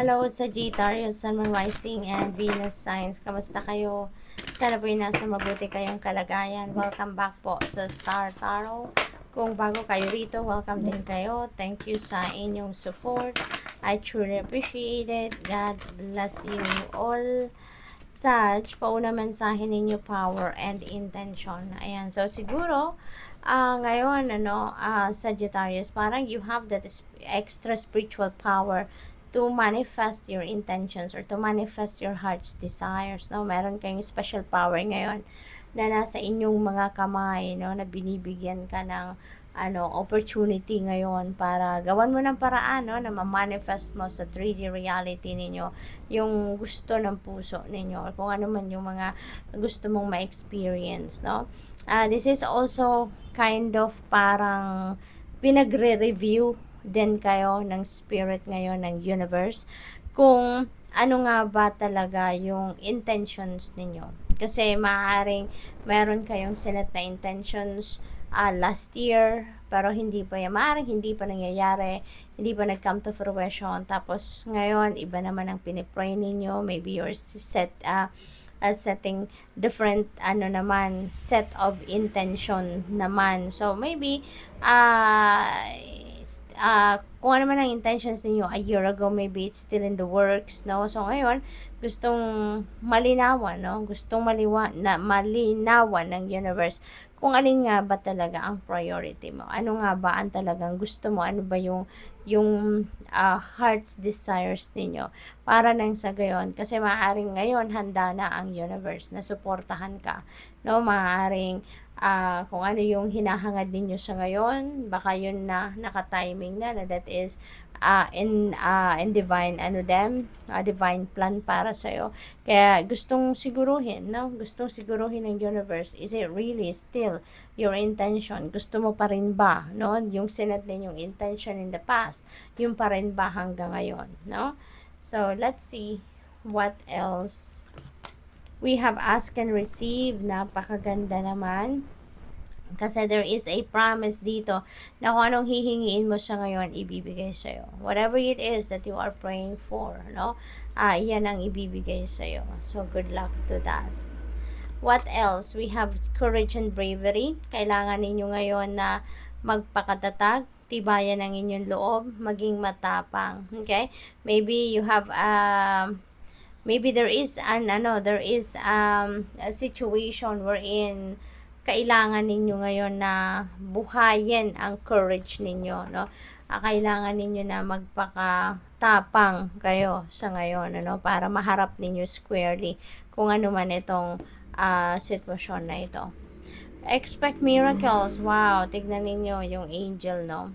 Hello, Sagittarius, Sun, Moon, Rising, and Venus signs. Kamusta kayo? Sana po'y nasa mabuti kayong kalagayan. Welcome back po sa Star Tarot. Kung bago kayo rito, welcome din kayo. Thank you sa inyong support. I truly appreciate it. God bless you all. Sag, pauna mensahe ninyo, power and intention. Ayan, so siguro, ngayon, Sagittarius, parang you have that extra spiritual power to manifest your intentions or to manifest your heart's desires, no? Meron kayong special power ngayon na nasa inyong mga kamay, no? Na binibigyan ka ng opportunity ngayon para gawan mo ng paraan, no? Na ma-manifest mo sa 3D reality ninyo yung gusto ng puso ninyo or kung ano man yung mga gusto mong ma-experience, no? This is also kind of parang pinagre-review din kayo ng spirit ngayon ng universe kung ano nga ba talaga yung intentions ninyo. Kasi maaaring meron kayong sinet na intentions last year, pero hindi pa yan, maaaring hindi pa nangyayari, hindi pa nag-come to fruition. Tapos ngayon, iba naman ang pinipray ninyo. Maybe you're setting different set of intention naman. So maybe kung ano man ang intentions niyo a year ago, maybe it's still in the works, no? So ngayon, gustong malinawan, no? Gustong malinawan ng universe kung alin nga ba talaga ang priority mo. Ano nga ba ang talagang gusto mo? Ano ba yung heart's desires ninyo para nang sa gayon, kasi maaaring ngayon handa na ang universe na suportahan ka, no? Maaaring kung ano yung hinahangad ninyo sa ngayon, baka yun na naka-timing na that is in divine divine plan para sa iyo. Kaya gustong siguruhin, no? Gustong siguruhin ng universe, is it really still your intention? Gusto mo pa rin ba, no? Yung sinet ninyong intention in the past, yung pa rin ba hanggang ngayon, no? So let's see what else we have asked and received. Napakaganda naman. Kasi there is a promise dito na kung anong hihingiin mo sa ngayon, ibibigay sa'yo. Whatever it is that you are praying for, no? Yan ang ibibigay sa'yo. So, good luck to that. What else? We have courage and bravery. Kailangan ninyo ngayon na magpakatatag, tibayan ang inyong loob, maging matapang. Okay? Maybe you have maybe there is a situation wherein kailangan ninyo ngayon na buhayin ang courage ninyo, no? Kailangan ninyo na magpakatapang kayo sa ngayon, para maharap ninyo squarely kung ano man itong sitwasyon na ito. Expect miracles. Wow, tignan ninyo yung angel, no?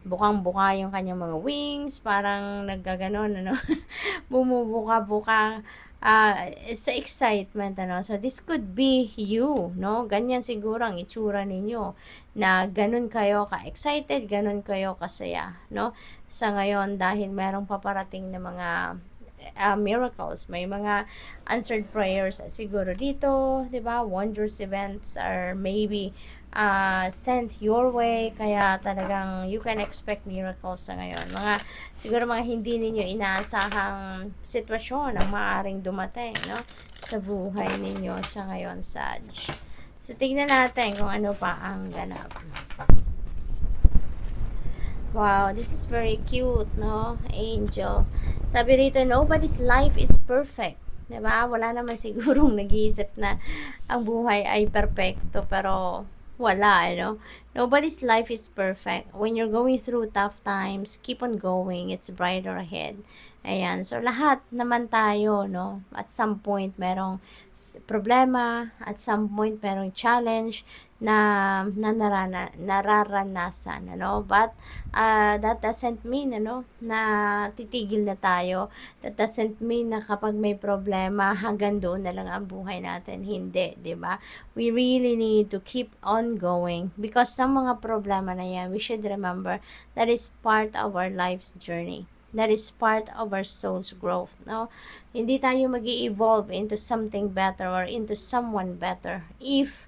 Bukang-buka yung kanyang mga wings, parang naggaganon, bumubuka-buka sa excitement, So this could be you, no? Ganyan siguro ang itsura ninyo, na ganun kayo ka-excited, ganun kayo kasaya, no? Sa ngayon, dahil merong paparating na mga miracles, may mga answered prayers siguro dito, 'di ba? Wondrous events are maybe sent your way, kaya talagang you can expect miracles sa ngayon. Siguro mga hindi ninyo inaasahang sitwasyon ang maaaring dumating, no? Sa buhay ninyo sa ngayon, Sag. So tingnan natin kung ano pa ang ganap. Wow, this is very cute, no? Angel. Sabi rito, nobody's life is perfect. Diba? Wala naman sigurong nag-iisip na ang buhay ay perfecto, pero wala, Nobody's life is perfect. When you're going through tough times, keep on going. It's brighter ahead. Ayan. So, lahat naman tayo, no? At some point, merong problema, at some point merong challenge na nararanasan, but that doesn't mean na titigil na tayo. That doesn't mean na kapag may problema hanggang doon na lang ang buhay natin. Hindi, 'di ba? We really need to keep on going, because sa mga problema na yan, we should remember that is part of our life's journey. That is part of our soul's growth, no? Hindi tayo mag-i-evolve into something better or into someone better if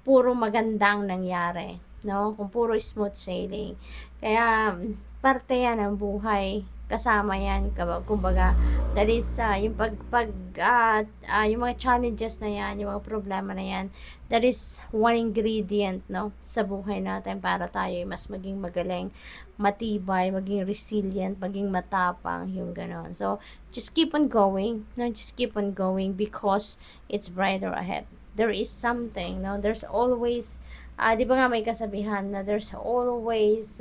puro magandang nangyari, no? Kung puro smooth sailing. Kaya parte yan ng buhay kasama yan. Kumbaga, that is, yung yung mga challenges na yan, yung mga problema na yan, that is one ingredient, no, sa buhay natin para tayo mas maging magaling, matibay, maging resilient, maging matapang, yung ganon. So, just keep on going, no, just keep on going because it's brighter ahead. There is something, no, there's always, di ba nga may kasabihan na there's always,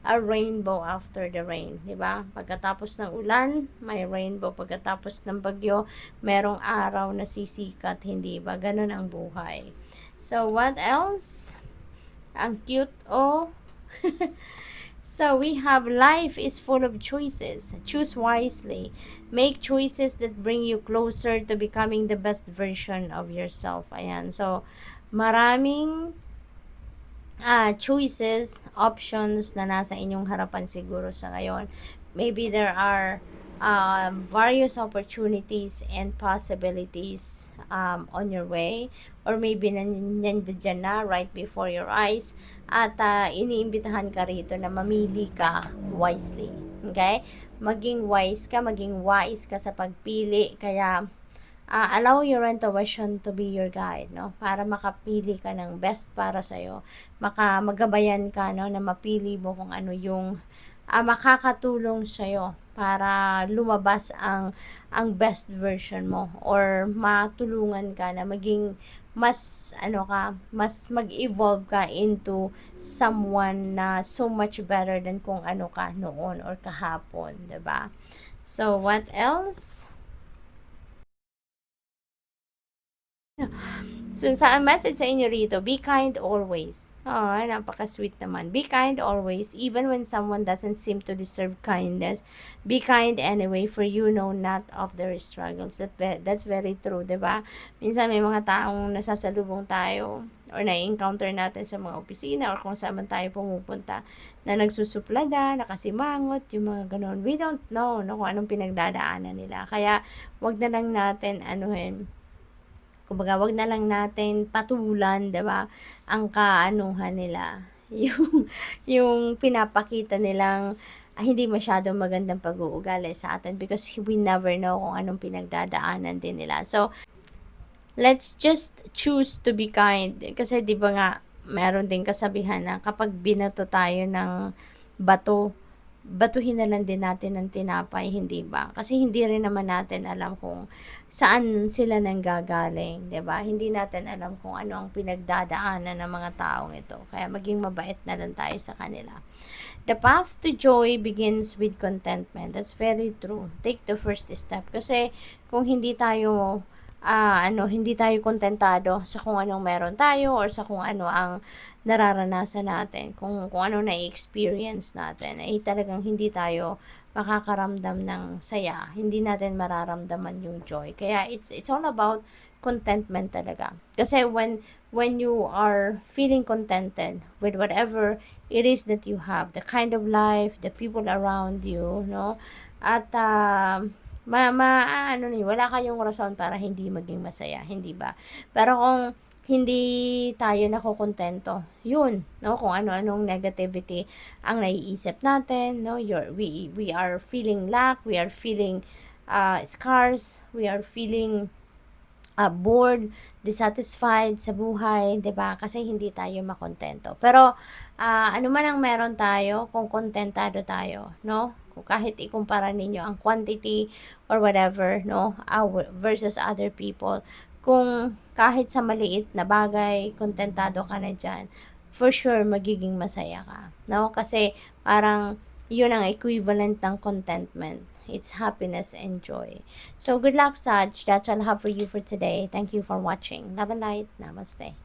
a rainbow after the rain, di ba? Pagkatapos ng ulan, may rainbow. Pagkatapos ng bagyo, merong araw na sisikat, hindi ba? Ganun ang buhay. So, what else? Ang cute, oh. So, we have life is full of choices. Choose wisely. Make choices that bring you closer to becoming the best version of yourself. Ayan. So, maraming choices, options na nasa inyong harapan siguro sa ngayon. Maybe there are various opportunities and possibilities on your way, or maybe nandiyan na right before your eyes, at iniimbitahan ka rito na mamili ka wisely. Okay? Maging wise ka sa pagpili, kaya allow your intuition to be your guide, no? Para makapili ka ng best para sa'yo. Magabayan ka, no? Na mapili mo kung ano yung makakatulong sa'yo para lumabas ang best version mo, or matulungan ka na maging mas mas mag-evolve ka into someone na so much better than kung ano ka noon or kahapon, 'di ba? So what else? So, sa message sa inyo rito, be kind always. Oh, napaka-sweet naman. Be kind always, even when someone doesn't seem to deserve kindness. Be kind anyway, for you know not of their struggles. That's very true, diba? Minsan may mga taong nasasalubong tayo or na-encounter natin sa mga opisina or kung saan man tayo pumupunta na nagsusuplada, nakasimangot, yung mga ganon. We don't know, no, kung anong pinagdadaanan nila. Kaya, wag na lang natin, kumbaga, wag na lang natin patulan, 'di ba? Ang kaanuhan nila, yung pinapakita nilang hindi masyadong magandang pag-uugali sa atin, because we never know kung anong pinagdadaanan din nila. So, let's just choose to be kind. Kasi 'di ba nga, meron din kasabihan na kapag binato tayo ng bato, batuhin na lang din natin ng tinapay, hindi ba? Kasi hindi rin naman natin alam kung saan sila nanggagaling, 'di ba? Hindi natin alam kung ano ang pinagdadaanan ng mga taong ito. Kaya maging mabait na lang tayo sa kanila. The path to joy begins with contentment. That's very true. Take the first step. Kasi kung hindi tayo hindi tayo kontentado sa kung anong meron tayo or sa kung ano ang nararanasan natin, kung ano na-experience natin, ay talagang hindi tayo makakaramdam ng saya. Hindi natin mararamdaman yung joy. Kaya it's all about contentment talaga. Kasi when you are feeling contented with whatever it is that you have, the kind of life, the people around you, no? At wala kayong rason para hindi maging masaya, hindi ba? Pero kung hindi tayo nakokontento, yun, no, kung ano-anong negativity ang naiisip natin, no, we are feeling lack, we are feeling scarce, we are feeling bored, dissatisfied sa buhay, 'di ba? Kasi hindi tayo makontento. Pero ano man ang meron tayo, kung kontentado tayo, no? Kung kahit ikumpara ninyo ang quantity or whatever, no, versus other people, kung kahit sa maliit na bagay, kontentado ka na dyan, for sure magiging masaya ka, no? Kasi parang yun ang equivalent ng contentment. It's happiness and joy. So, good luck, Saj. That's all I have for you for today. Thank you for watching. Love and light. Namaste.